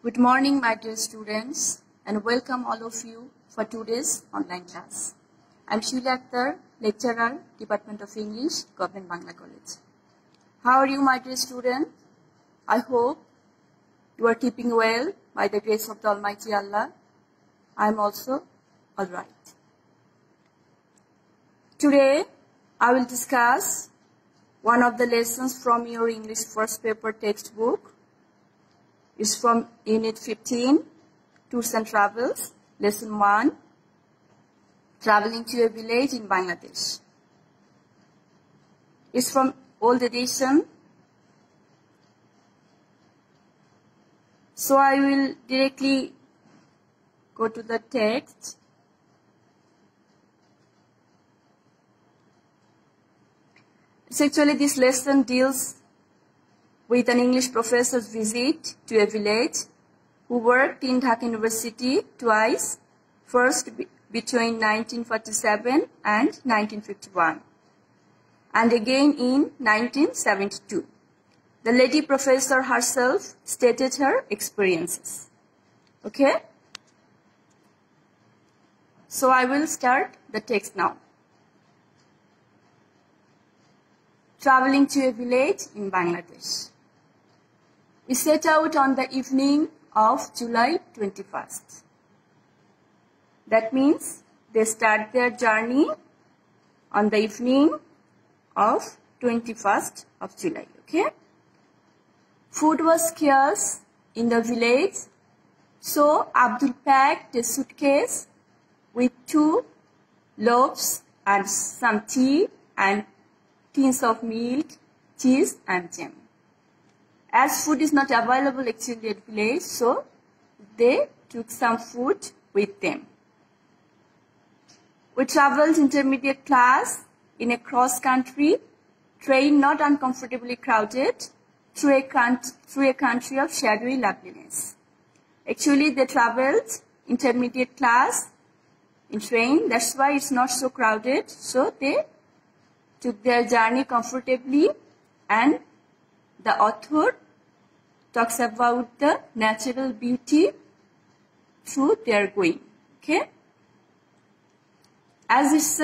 Good morning, my dear students, and welcome all of you for today's online class. I'm Sheuly Akter, lecturer, Department of English, Govt Bangla College. How are you, my dear student? I hope you are keeping well by the grace of the Almighty Allah. I'm also all right. Today, I will discuss one of the lessons from your English first paper textbook. It's from Unit 15, Tours and Travels, Lesson 1, Traveling to a Village in Bangladesh. It's from old edition. So I will directly go to the text. So actually this lesson deals with an English professor's visit to a village who worked in Dhaka University twice, first between 1947 and 1951, and again in 1972. The lady professor herself stated her experiences. Okay? So I will start the text now. Traveling to a village in Bangladesh. We set out on the evening of July 21st. That means they start their journey on the evening of 21st of July. Okay? Food was scarce in the village, so Abdul packed a suitcase with 2 loaves and some tea and tins of milk, cheese and jam. As food is not available actually at village, so they took some food with them. We traveled intermediate class in a cross-country train, not uncomfortably crowded, through a country of shadowy loveliness. Actually, they traveled intermediate class in train, that's why it's not so crowded, so they took their journey comfortably, and the author talks about the natural beauty through their going. Okay? As it's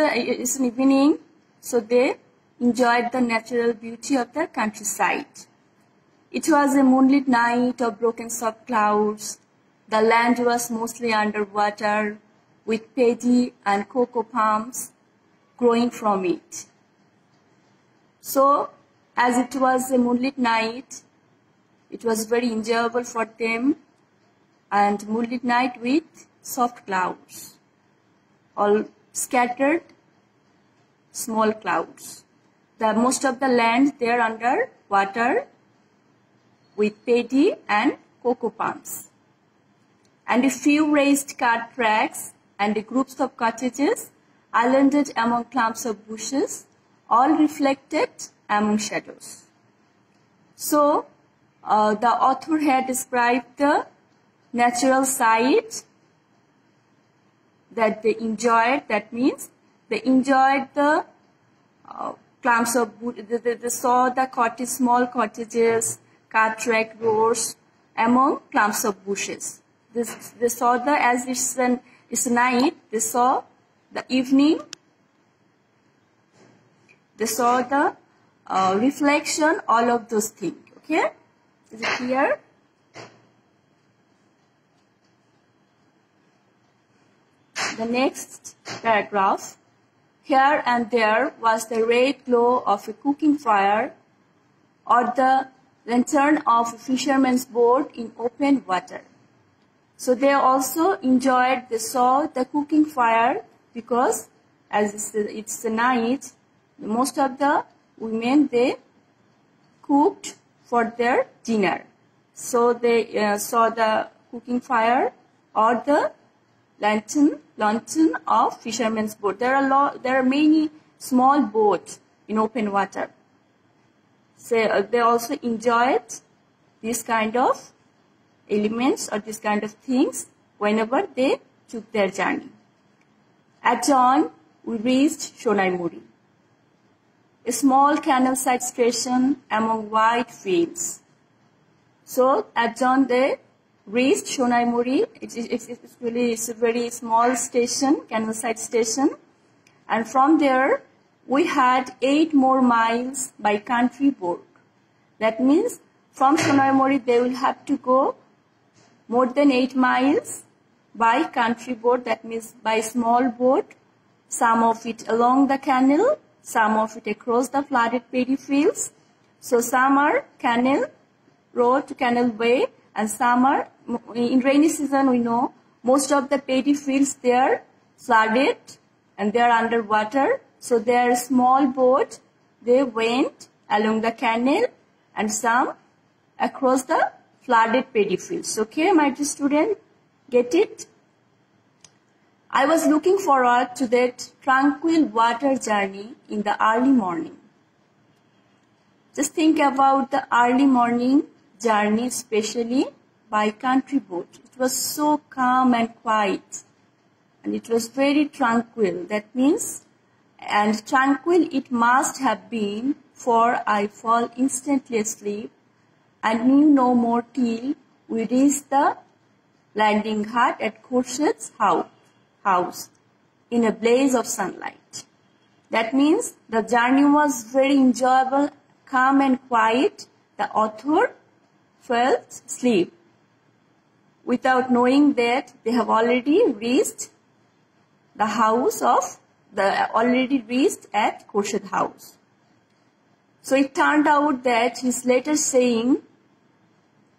an evening, so they enjoyed the natural beauty of the countryside. It was a moonlit night of broken soft clouds. The land was mostly underwater, with paddy and cocoa palms growing from it. So, as it was a moonlit night, it was very enjoyable for them, and moonlit night with soft clouds, all scattered small clouds. Most of the land there under water with paddy and cocoa palms, and a few raised cart tracks and groups of cottages islanded among clumps of bushes, all reflected among shadows. So, the author had described the natural sight that they enjoyed. That means they enjoyed the clumps of, they saw the small cottages, cart track rows among clumps of bushes. They saw the, as it's night, they saw the evening, they saw the reflection, all of those things. Okay? Is it clear? The next paragraph. Here and there was the red glow of a cooking fire or the lantern of a fisherman's boat in open water. So they also enjoyed, they saw the cooking fire because as it's the night, most of the women, they cooked for their dinner. So they saw the cooking fire or the lantern of fisherman's boat. There are many small boats in open water. So they also enjoyed this kind of elements or this kind of things whenever they took their journey. At dawn, we reached Sonaimuri, a small canal-side station among wide fields. So at dawn they reached Sonaimori. It's a very small station, canal side station. And from there, we had 8 more miles by country boat. That means from Sonaimori, they will have to go more than 8 miles by country boat. That means by small boat, some of it along the canal, some of it across the flooded paddy fields. So some are canal road, canal way, and some are, in rainy season we know, most of the paddy fields they are flooded and they are underwater. So they are small boat, they went along the canal and some across the flooded paddy fields. Okay, my dear student, get it? I was looking forward to that tranquil water journey in the early morning. Just think about the early morning journey, especially by country boat. It was so calm and quiet, and it was very tranquil. That means, and tranquil it must have been, for I fall instantly asleep and knew no more till we reached the landing hut at Khurshed's house in a blaze of sunlight. That means the journey was very enjoyable, calm and quiet. The author felt sleep without knowing that they have already reached the house of already reached at Khurshed's house. So it turned out that his letter saying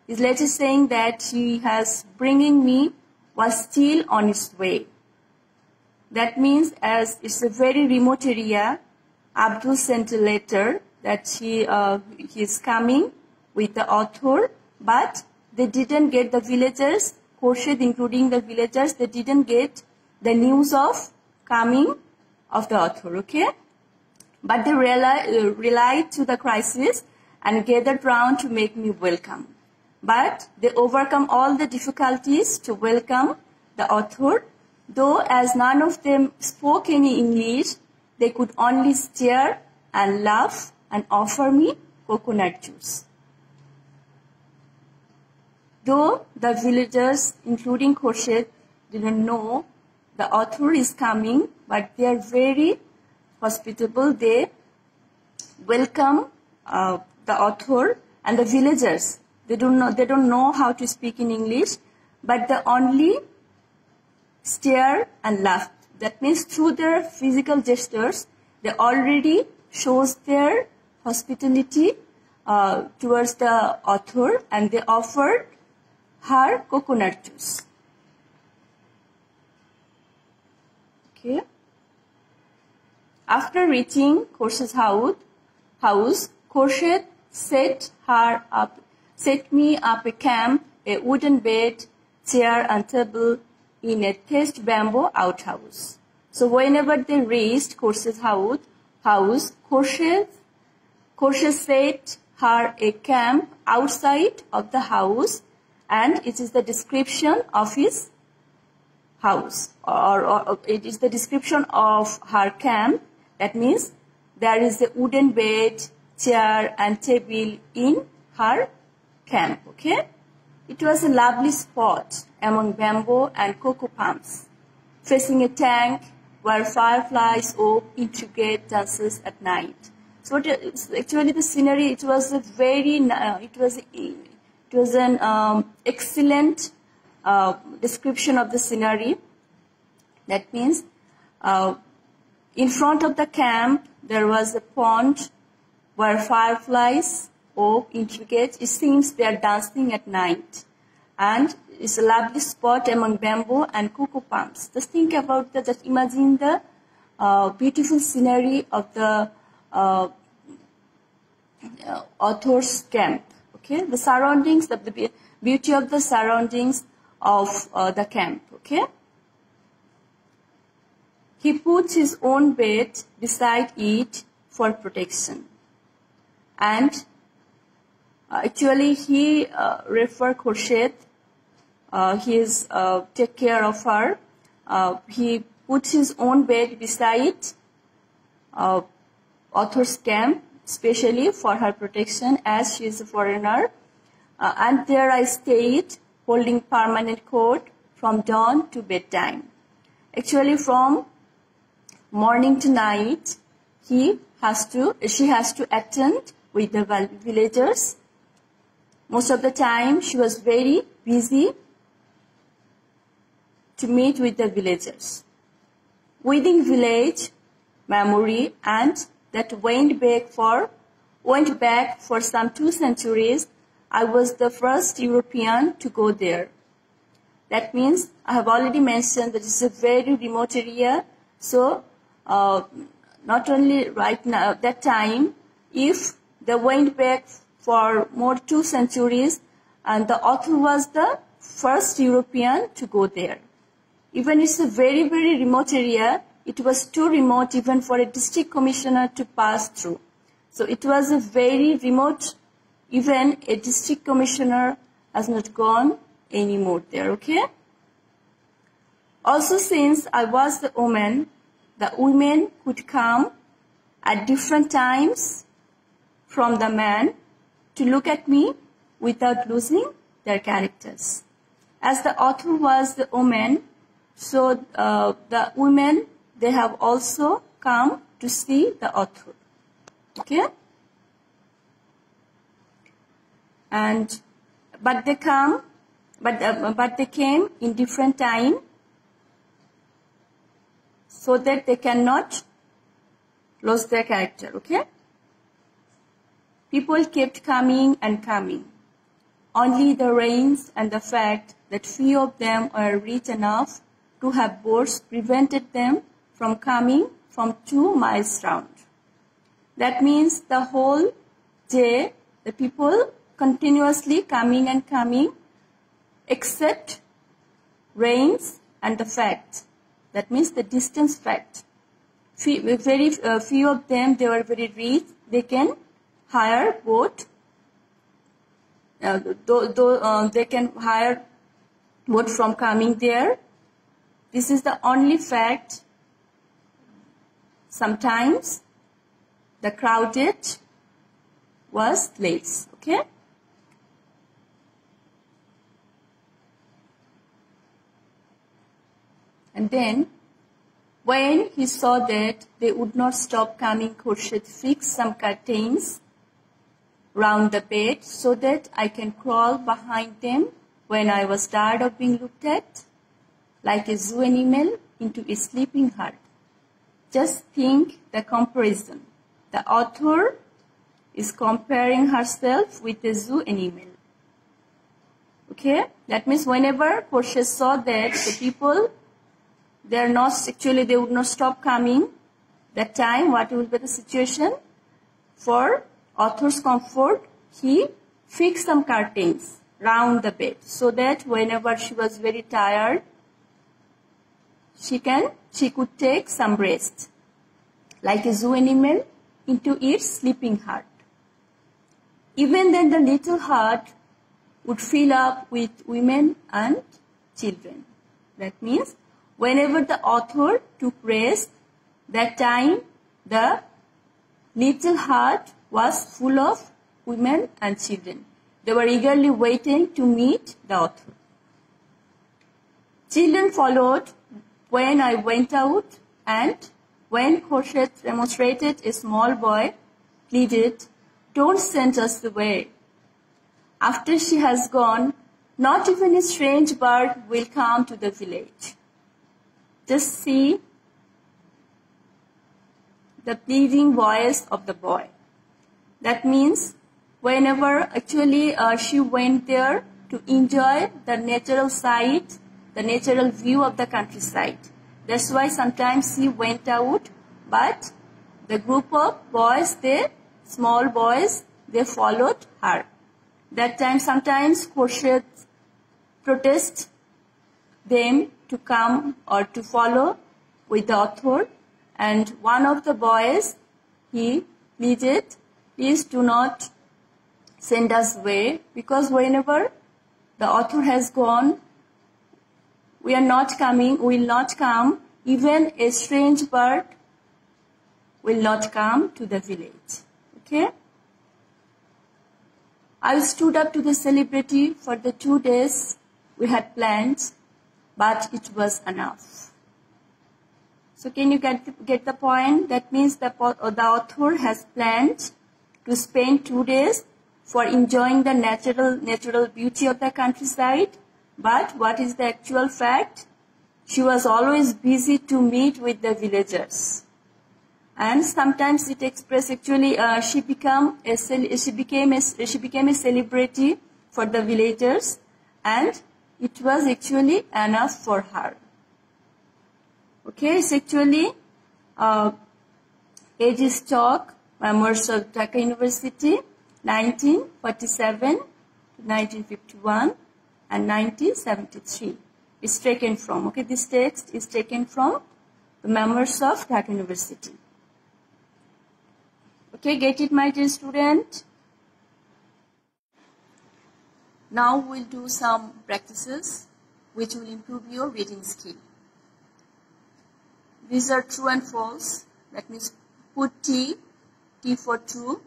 that he has bringing me was still on its way. That means, as it's a very remote area, Abdul sent a letter that he is coming with the author, but they didn't get the villagers, Khurshid including the villagers, they didn't get the news of coming of the author, okay? But they relied to the crisis and gathered round to make me welcome. But they overcome all the difficulties to welcome the author, though as none of them spoke any English, they could only stare and laugh and offer me coconut juice. Though the villagers, including Khurshid, didn't know the author is coming, but they are very hospitable. They welcome the author and the villagers. They don't know how to speak in English, but they only stare and laugh. That means through their physical gestures, they already shows their hospitality towards the author, and they offered her coconut juice. Okay. After reaching Khurshid's house, Khurshid set me up a camp, a wooden bed, chair and table in a thatched bamboo outhouse. So whenever they reached Khurshid's house, Khurshid set her a camp outside of the house, and it is the description of his house, or it is the description of her camp. That means there is a wooden bed, chair and table in her camp, okay? It was a lovely spot among bamboo and cocoa palms, facing a tank where fireflies wove intricate dances at night. So actually the scenery, it was a very, it was an excellent description of the scenery. That means in front of the camp there was a pond where fireflies wove intricate. It seems they are dancing at night, and it's a lovely spot among bamboo and cocoa palms. Just think about that. Just imagine the beautiful scenery of the author's camp. Okay, the surroundings, the beauty of the surroundings of the camp. Okay, he puts his own bed beside it for protection, and actually he Khurshid. He take care of her. He puts his own bed beside author's camp, especially for her protection, as she is a foreigner. And there I stayed holding permanent court from dawn to bedtime. Actually, from morning to night, she has to attend with the villagers. Most of the time, she was very busy to meet with the villagers. Within village memory, and that went back for some 2 centuries, I was the first European to go there. That means I have already mentioned that it's a very remote area. So not only right now, that time, if they went back for more 2 centuries, and the author was the first European to go there. Even it's a very, very remote area, it was too remote even for a district commissioner to pass through. So it was a very remote, even a district commissioner has not gone anymore there, okay? Also, since I was the woman, the women could come at different times from the man to look at me without losing their characters. As the author was the woman, so the women, they have also come to see the author. Okay? But they came in different time so that they cannot lose their character. Okay? People kept coming and coming. Only the rains and the fact that few of them were rich enough to have boats prevented them from coming from 2 miles round. That means the whole day the people continuously coming and coming, except rains and the fact. That means the distance fact. Very few of them, they were very rich. They can hire boat. They can hire boat from coming there. This is the only fact. Sometimes the crowded was less. Okay? And then, when he saw that they would not stop coming, Khurshid fixed some curtains round the bed so that I can crawl behind them when I was tired of being looked at, like a zoo animal into a sleeping hut. Just think the comparison. The author is comparing herself with a zoo animal. Okay? That means whenever Khurshid saw that the people, they would not stop coming, that time, what will be the situation? For author's comfort, he fixed some curtains round the bed so that whenever she was very tired, she could take some rest, like a zoo animal into its sleeping hut. Even then, the little hut would fill up with women and children. That means whenever the author took rest, that time the little hut was full of women and children. They were eagerly waiting to meet the author. Children followed when I went out, and when Khurshid remonstrated, a small boy pleaded, "Don't send us away. After she has gone, not even a strange bird will come to the village." Just see the pleading voice of the boy. That means whenever she went there to enjoy the natural sight, the natural view of the countryside. That's why sometimes she went out, but the group of boys, small boys, they followed her. That time sometimes Khurshid protest them to come or to follow with the author, and one of the boys, he pleaded, "Please do not send us away, because whenever the author has gone, we are not coming, will not come, even a strange bird will not come to the village." Okay? I stood up to the celebrity for the 2 days we had planned, but it was enough. So can you get the point? That means the author has planned to spend 2 days for enjoying the natural beauty of the countryside. But what is the actual fact? She was always busy to meet with the villagers. And sometimes it expressed actually she became a celebrity for the villagers, and it was actually enough for her. Okay, it's actually Age's talk, Memoirs of Dhaka University, 1947 to 1951 and 1973. It's taken from, okay, this text is taken from the Memoirs of Dhaka University. Okay, get it, my dear student? Now we'll do some practices which will improve your reading skill. These are true and false. That means put T for true,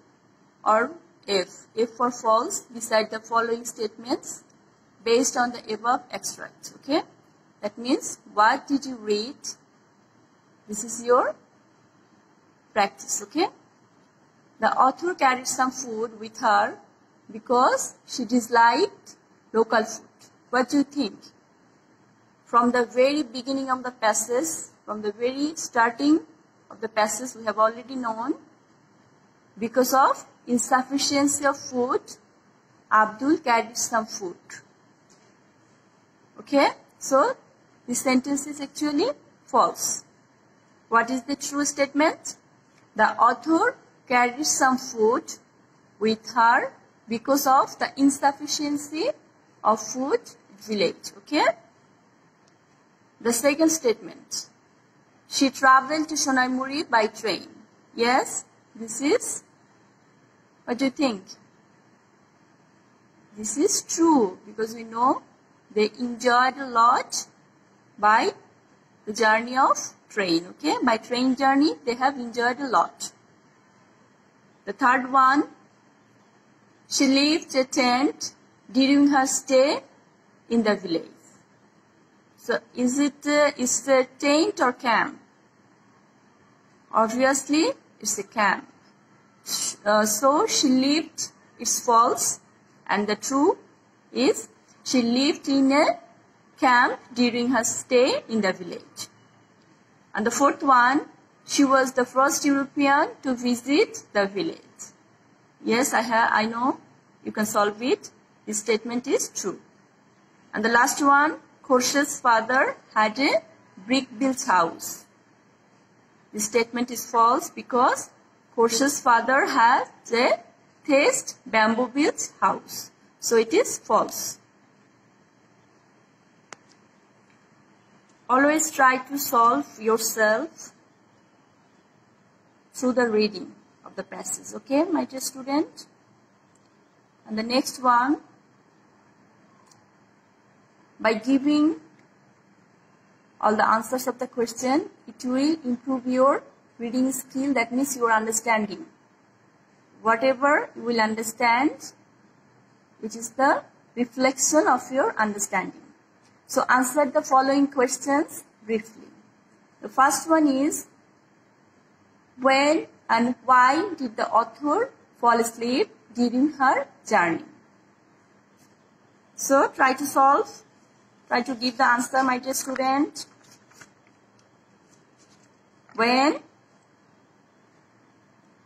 or F for false beside the following statements based on the above extract. Okay, that means what did you read? This is your practice. Okay, the author carried some food with her because she disliked local food. What do you think? From the very beginning of the passage, from the very starting of the passage, we have already known, because of insufficiency of food, Abdul carried some food. Okay, so this sentence is actually false. What is the true statement? The author carried some food with her because of the insufficiency of food village. Okay. The second statement. She traveled to Sonaimuri by train. Yes, this is, what do you think? This is true, because we know they enjoyed a lot by the journey of train. Okay, by train journey they have enjoyed a lot. The third one, she lived a tent during her stay in the village. So is it a tent or camp? Obviously it's a camp. So she lived, it's false, and the true is she lived in a camp during her stay in the village. And the fourth one, she was the first European to visit the village. Yes, I know, you can solve it. This statement is true. And the last one, Khorshed's father had a brick-built house. This statement is false because Khorshed's father has a thatched bamboo-built house. So it is false. Always try to solve yourself through the reading of the passage. Okay, my dear student? And the next one, by giving all the answers of the question, it will improve your reading skill, that means your understanding. Whatever you will understand, which is the reflection of your understanding. So answer the following questions briefly. The first one is, when and why did the author fall asleep during her journey? So try to solve. Try to give the answer, my dear student. When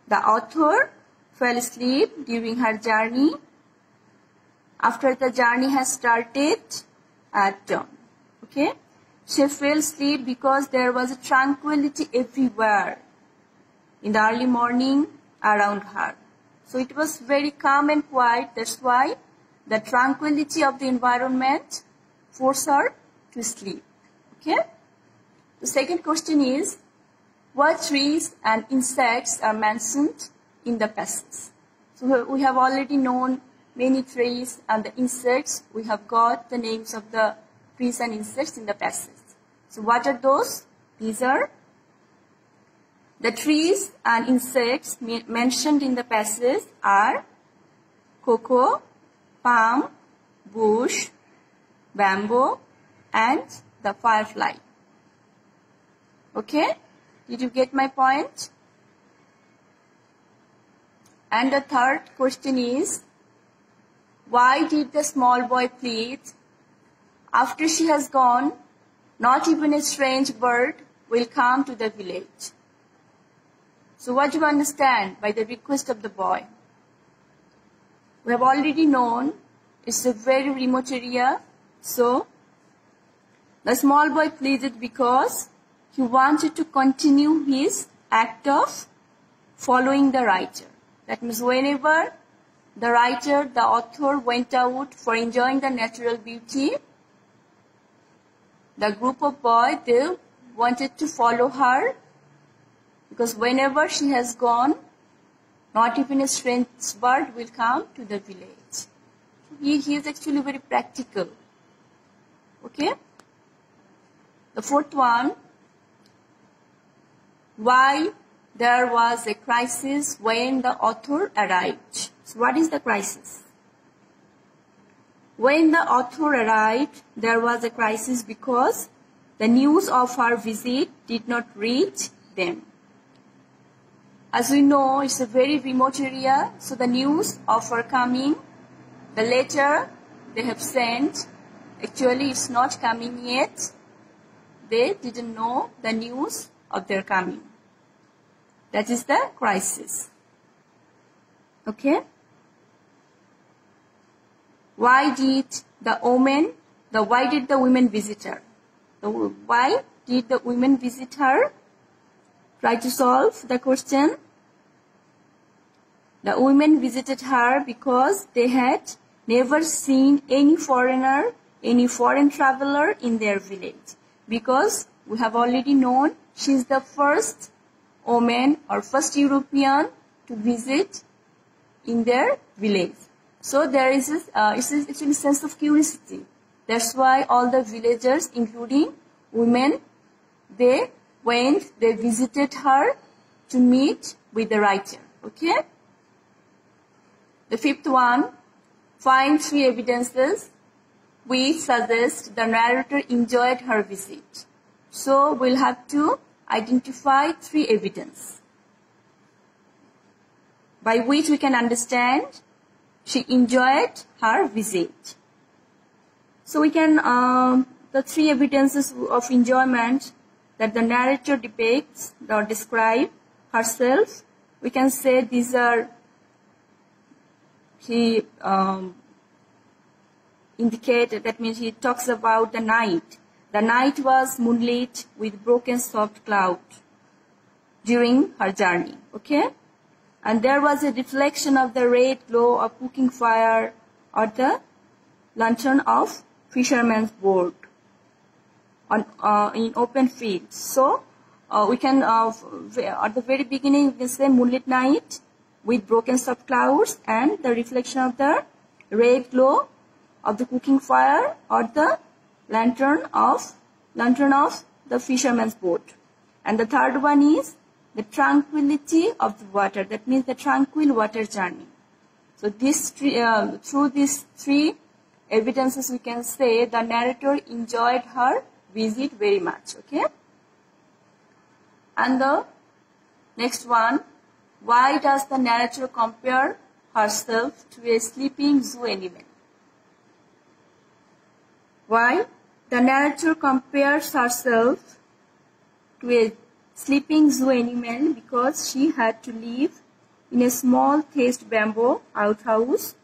the author fell asleep during her journey, after the journey has started at dawn. Okay? She fell asleep because there was a tranquility everywhere in the early morning around her. So it was very calm and quiet. That's why the tranquility of the environment forced her to sleep. Okay? The second question is, what trees and insects are mentioned in the passage? So we have already known many trees and the insects. We have got the names of the trees and insects in the passage. So what are those? These are the trees and insects mentioned in the passage are cocoa, palm, bush, bamboo, and the firefly. Okay? Did you get my point? And the third question is, why did the small boy plead? After she has gone, not even a strange bird will come to the village. So what do you understand by the request of the boy? We have already known it's a very remote area. So the small boy pleaded because he wanted to continue his act of following the writer. That means whenever the writer, the author went out for enjoying the natural beauty, the group of boys, they wanted to follow her, because whenever she has gone, not even a strange bird will come to the village. He is actually very practical. Okay? The fourth one, why there was a crisis when the author arrived. So what is the crisis? When the author arrived, there was a crisis because the news of her visit did not reach them. As we know, it's a very remote area, so the news of her coming, the letter they have sent, actually it's not coming yet. They didn't know the news of their coming. That is the crisis. Okay? Why did the women visit her? Why did the women visit her? Try to solve the question. The women visited her because they had never seen any foreigner, any foreign traveler in their village. Because we have already known she is the first woman or first European to visit in their village. So there is it's actually a sense of curiosity. That's why all the villagers, including women, they visited her to meet with the writer. Okay? The fifth one, find 3 evidences which suggest the narrator enjoyed her visit. So we'll have to identify 3 evidences by which we can understand she enjoyed her visit. So we can, the 3 evidences of enjoyment that the narrator depicts or describe herself, we can say these are, he indicated, that means he talks about the night. The night was moonlit with broken soft cloud during her journey. Okay? And there was a reflection of the red glow of cooking fire or the lantern of fisherman's boat on in open fields. So we can at the very beginning we can say moonlit night with broken soft clouds and the reflection of the red glow of the cooking fire or the lantern of the fisherman's boat. And the third one is the tranquility of the water. That means the tranquil water journey. So this through these 3 evidences we can say the narrator enjoyed her visit very much. Okay? And the next one, why does the narrator compare herself to a sleeping zoo animal? Why? The narrator compares herself to a sleeping zoo animal because she had to live in a small thatched bamboo outhouse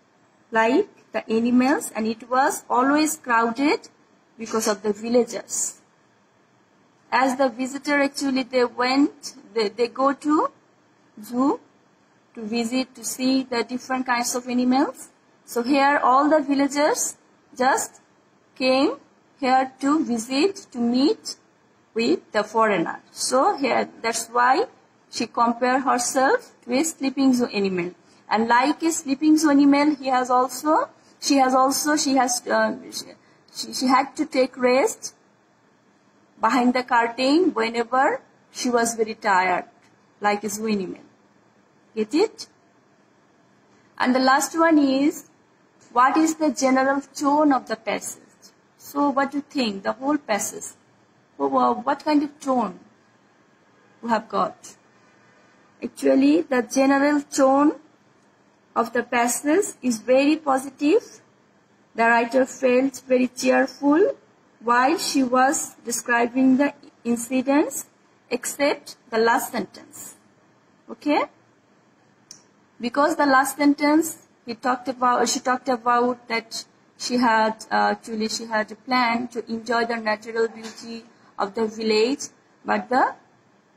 like the animals, and it was always crowded because of the villagers. As the visitor actually they go to zoo to visit, to see the different kinds of animals. So here all the villagers just came here to visit, to meet with the foreigner. So here, that's why she compared herself to a sleeping zoo animal. And like a sleeping zoo animal, she had to take rest behind the curtain whenever she was very tired, like a zoo animal. Get it? And the last one is, what is the general tone of the passage? So what do you think? The whole passage. What kind of tone we have got? Actually, the general tone of the passage is very positive. The writer felt very cheerful while she was describing the incidents, except the last sentence. Okay? Because the last sentence she talked about that she had a plan to enjoy the natural beauty of the village, but the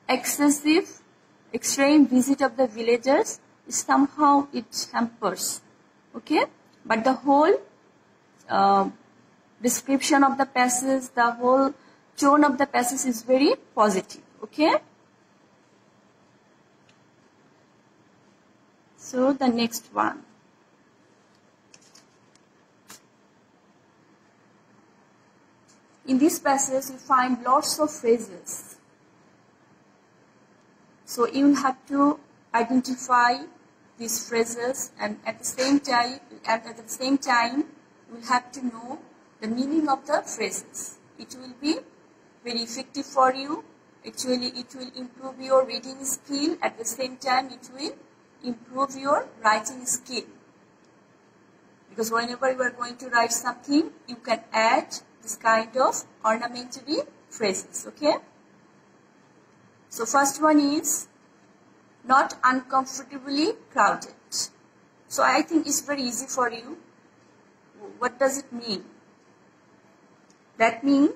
extreme visit of the villagers somehow it hampers. Okay? But the whole description of the passage, the whole tone of the passage is very positive. Okay? So the next one. In this passage, you find lots of phrases. So you will have to identify these phrases, and at the same time, you will have to know the meaning of the phrases. It will be very effective for you. Actually, it will improve your reading skill. At the same time, it will improve your writing skill. Because whenever you are going to write something, you can add this kind of ornamentary phrases. Okay? So first one is not uncomfortably crowded. So I think it's very easy for you. What does it mean? That means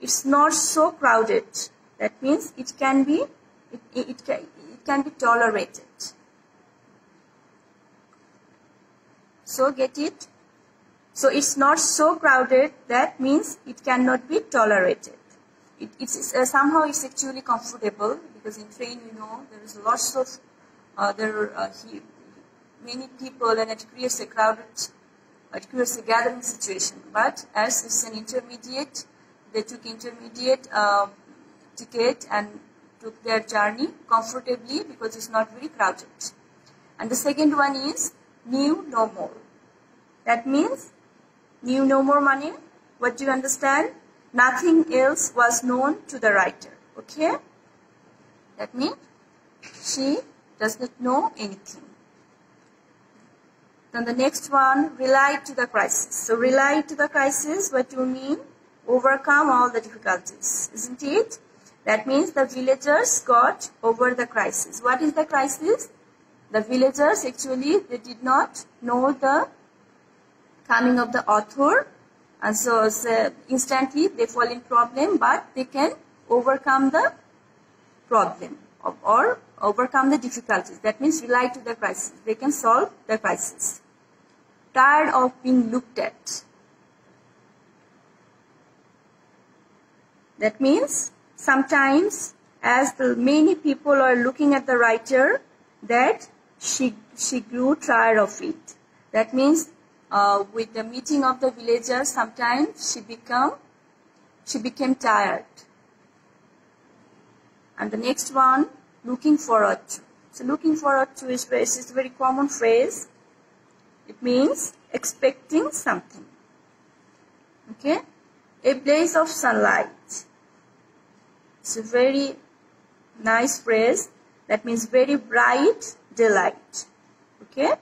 it's not so crowded. That means it can be tolerated. So get it? So it's not so crowded. That means it cannot be tolerated. Somehow it's actually comfortable, because in train, you know, there is lots of many people, and it creates a gathering situation. But as it's an intermediate, they took intermediate ticket and took their journey comfortably because it's not very crowded. And the second one is new no more. That means new no more money. What do you understand? Nothing else was known to the writer. Okay? That means she does not know anything. Then the next one, relate to the crisis. So relate to the crisis, what do you mean? Overcome all the difficulties, isn't it? That means the villagers got over the crisis. What is the crisis? The villagers actually, they did not know the coming of the author, and so instantly they fall in problem, but they can overcome the problem or overcome the difficulties. That means relate to the crisis. They can solve the crisis. Tired of being looked at. That means sometimes as many people are looking at the writer, that she grew tired of it. That means with the meeting of the villagers, sometimes she became tired. And the next one, looking forward to. So looking forward to is a very common phrase. It means expecting something. Okay? A blaze of sunlight. It's a very nice phrase. That means very bright daylight. Okay?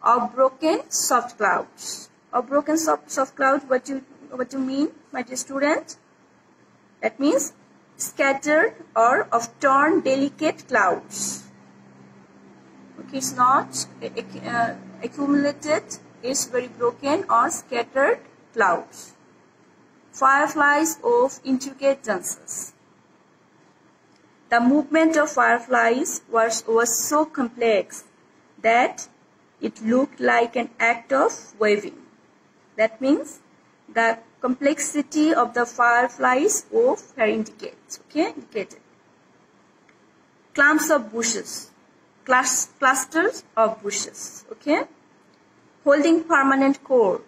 Or broken soft clouds. Or broken soft clouds, what you mean, my dear student? That means scattered or of torn delicate clouds. Okay, it's not accumulated, it's very broken or scattered clouds. Fireflies of intricate dances. The movement of fireflies was so complex that it looked like an act of waving. That means the complexity of the fireflies of her indicates. Okay, indicated. Clumps of bushes, clusters of bushes. Okay, holding permanent court.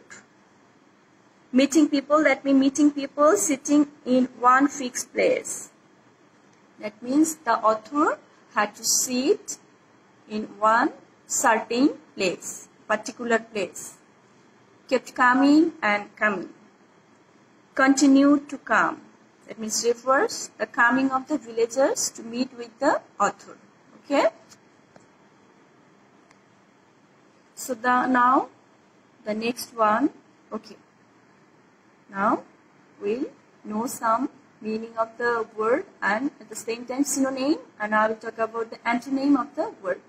Meeting people, that means meeting people sitting in one fixed place. That means the author had to sit in one certain place, particular place. Kept coming and coming. continued to come. That means refers the coming of the villagers to meet with the author. Okay. So now the next one. Okay. Now we'll know some meaning of the word and at the same time synonym, and I will talk about the antonym of the word.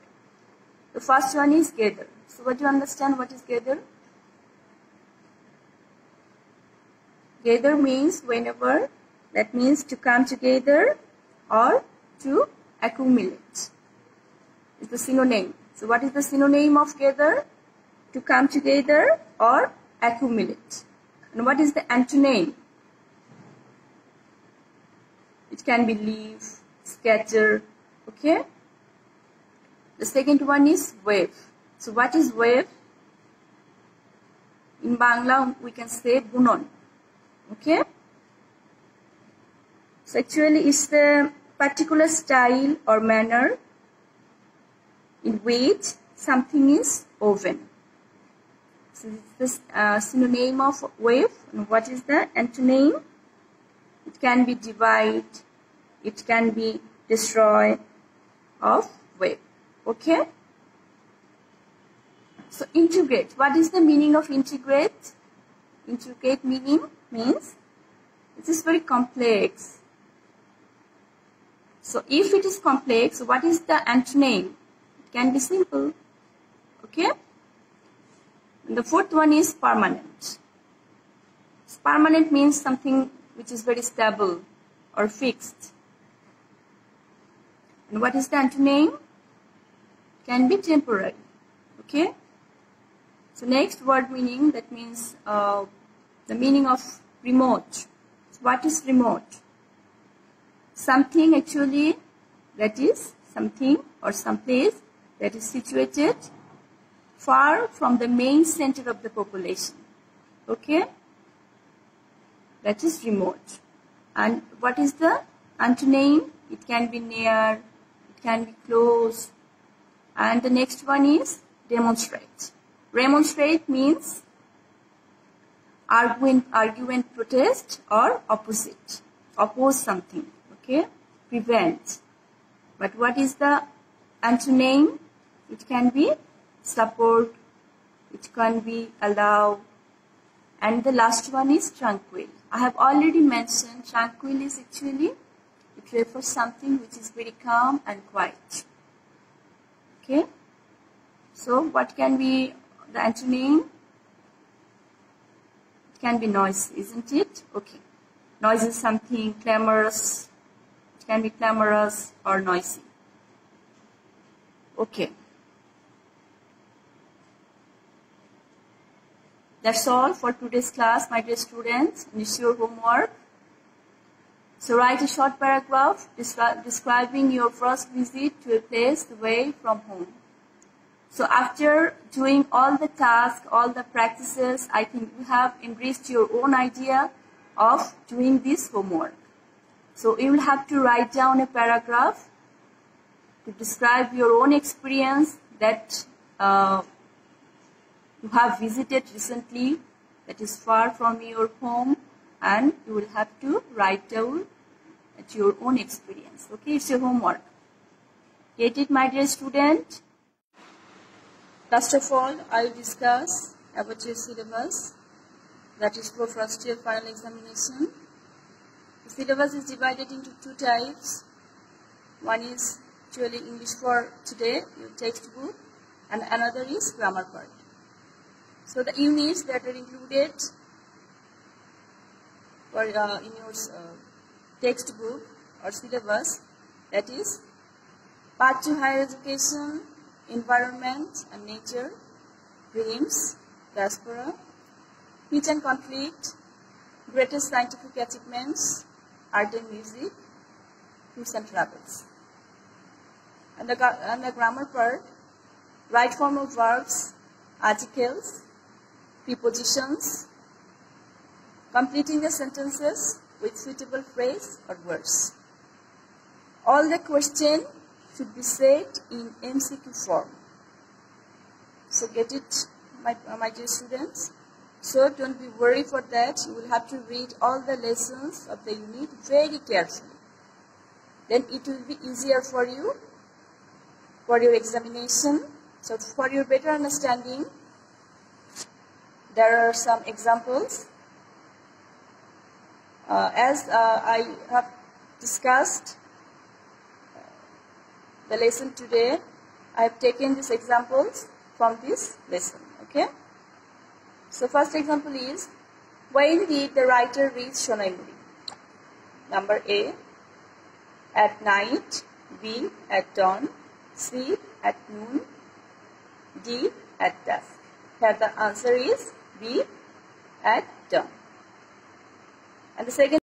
The first one is gather. So what do you understand what is gather? Gather means whenever, that means to come together or to accumulate. It's the synonym. So what is the synonym of gather? To come together or accumulate. And what is the antonym? It can be leave, scatter, okay? The second one is wave. So what is wave? In Bangla we can say bunon, okay? So actually it's the particular style or manner in which something is woven. So this is the synonym of wave. And what is the antonym? It can be divide, it can be destroy of wave. Okay? So integrate. What is the meaning of integrate? Integrate meaning means it is very complex. So if it is complex, what is the antonym? It can be simple. Okay? And the fourth one is permanent. So permanent means something which is very stable or fixed. And what is the antonym? Can be temporary. Okay? So next word meaning, that means the meaning of remote. So what is remote? Something actually that is something or some place that is situated far from the main center of the population. Okay? That is remote. And what is the antonym? It can be near, it can be close. And the next one is demonstrate. Remonstrate means argument, protest, or opposite. Oppose something. Okay? Prevent. But what is the antonym? It can be support, it can be allow, and the last one is tranquil. I have already mentioned tranquil is actually, it refers something which is very calm and quiet. Okay? So what can be the antonym? It can be noise, isn't it? Okay. Noise is something clamorous. It can be clamorous or noisy. Okay. That's all for today's class, my dear students. And it's your homework. So write a short paragraph describing your first visit to a place away from home. So after doing all the tasks, all the practices, I think you have enriched your own idea of doing this homework. So you will have to write down a paragraph to describe your own experience that you have visited recently, that is far from your home, and you will have to write down at your own experience. Okay, it's your homework. Get it, my dear student? First of all, I will discuss about your syllabus, that is for first year final examination. The syllabus is divided into two types. One is actually English for today, your textbook, and another is grammar part. So the units that are included for in your textbook or syllabus, that is Path to Higher Education, Environment and Nature, Dreams, Diaspora, Peace and Conflict, Greatest Scientific Achievements, Art and Music, Tours and Travels. And the grammar part, right form of verbs, articles, prepositions, completing the sentences with suitable phrase or words. All the question should be said in MCQ form. So get it, my dear students. So don't be worried for that. You will have to read all the lessons of the unit very carefully. Then it will be easier for you for your examination. So for your better understanding, there are some examples. As I have discussed the lesson today, I have taken these examples from this lesson. Okay. So first example is, when did the writer reach Sonaimuri? Number A, at night. B, at dawn. C, at noon. D, at dusk. Here the answer is B, at dawn. And the second